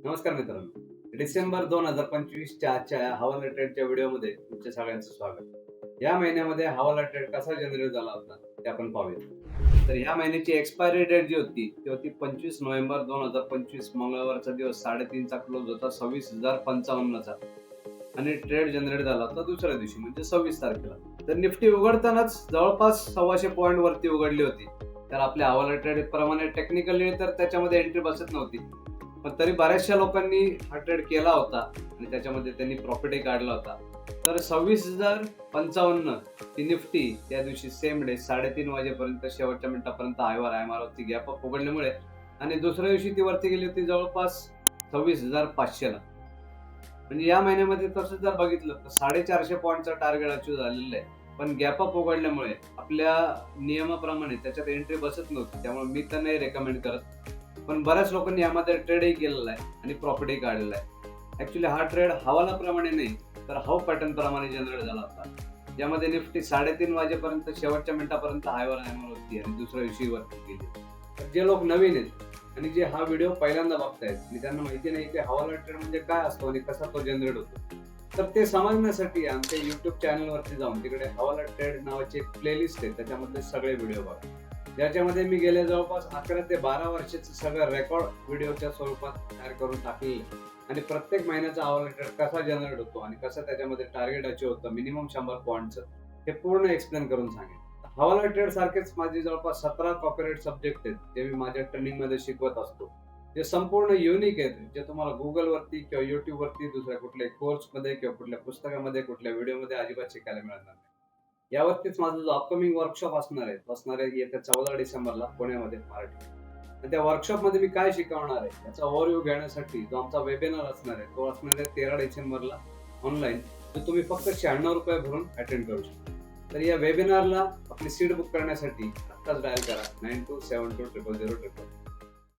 नमस्कार मित्रांनो. डिसेंबर 2025च्या आजच्या हवाला ट्रेडच्या व्हिडिओमध्ये तुमच्या सगळ्यांचं स्वागत. या महिन्यामध्ये हवाला ट्रेड कसा जनरेट झाला होता ते आपण पाहूया. तर या महिन्याची एक्सपायरी डेट जी होती ती होती 25 नोव्हेंबर 2025, मंगळवारचा दिवस 3:30चा क्लोज होता 26,055चा आणि ट्रेड जनरेट झाला होता दुसऱ्या दिवशी म्हणजे 26 तारखेला. तर निफ्टी उघडतानाच जवळपास 1,200 पॉईंट वरती उघडली होती. तर आपल्या हवाला ट्रेड प्रमाणे टेक्निकली तर त्याच्यामध्ये एंट्री बसत नव्हती, पण तरी बऱ्याचशा लोकांनी हा ट्रेड केला होता आणि त्याच्यामध्ये त्यांनी प्रॉफिटही काढला होता. तर 26,055 ती निफ्टी त्या दिवशी सेम डे 3:30 वाजेपर्यंत शेवटच्या मिनिटापर्यंत आयवर वरती गॅप अप उघडल्यामुळे आणि दुसऱ्या दिवशी ती वरती गेली होती जवळपास 26,500 ला. म्हणजे या महिन्यामध्ये तसं जर बघितलं तर 450 पॉईंटचा टार्गेट अचीव्ह झालेला आहे. पण गॅप अप उघडल्यामुळे आपल्या नियमाप्रमाणे त्याच्यात एंट्री बसत नव्हती, त्यामुळे मी तर नाही रेकमेंड करत. पण बऱ्याच लोकांनी यामध्ये ट्रेडही केलेला आहे आणि प्रॉफिटही काढलेला आहे. ऍक्च्युली हा ट्रेड हवालाप्रमाणे नाही तर हाव पॅटर्न प्रमाणे जनरेट झाला होता, ज्यामध्ये निफ्टी 3:30 वाजेपर्यंत शेवटच्या मिनिटापर्यंत हायवर होती आणि दुसऱ्या दिवशी वरती गेली. तर जे लोक नवीन आहेत आणि जे हा व्हिडिओ पहिल्यांदा बघतायत आणि त्यांना माहिती नाही की हवाला ट्रेड म्हणजे काय असतो आणि कसा तो जनरेट होतो, तर ते समजण्यासाठी आमच्या युट्यूब चॅनलवरती जाऊन तिकडे हवाला ट्रेड नावाची एक प्लेलिस्ट आहे, त्याच्यामध्ये सगळे व्हिडिओ बघा. ज्याच्यामध्ये मी गेल्या जवळपास 11 ते 12 वर्षाचं सगळं रेकॉर्ड व्हिडिओच्या स्वरूपात तयार करून टाकलेलं आणि प्रत्येक महिन्याचा हवाला ट्रेड कसा जनरेट होतो आणि कसं त्याच्यामध्ये टार्गेट अचीव्ह होतं मिनिमम 100 पॉईंटचं, हे पूर्ण एक्सप्लेन करून सांगेन. हवाला ट्रेड सारखेच माझे जवळपास 17 कॉपीराइट सब्जेक्ट आहेत जे मी माझ्या ट्रेनिंग मध्ये शिकवत असतो, जे संपूर्ण युनिक आहेत, जे तुम्हाला गुगल वरती किंवा युट्यूब वरती दुसऱ्या कुठल्याही कोर्स मध्ये किंवा कुठल्या पुस्तकामध्ये कुठल्या व्हिडिओमध्ये अजिबात शिकायला मिळणार नाही. यावरतीच माझा जो अपकमिंग वर्कशॉप असणार आहे येत्या 14 डिसेंबरला पुण्यामध्ये मराठी. आणि त्या वर्कशॉपमध्ये मी काय शिकवणार आहे याचा ओव्हरव्ह्यू घेण्यासाठी जो आमचा वेबिनार असणार आहे तो असणार आहे 13 डिसेंबरला ऑनलाईन, जो तुम्ही फक्त 96 रुपये भरून अटेंड करू शकता. तर या वेबिनारला आपली सीट बुक करण्यासाठी आत्ताच डायल करा 9272000000.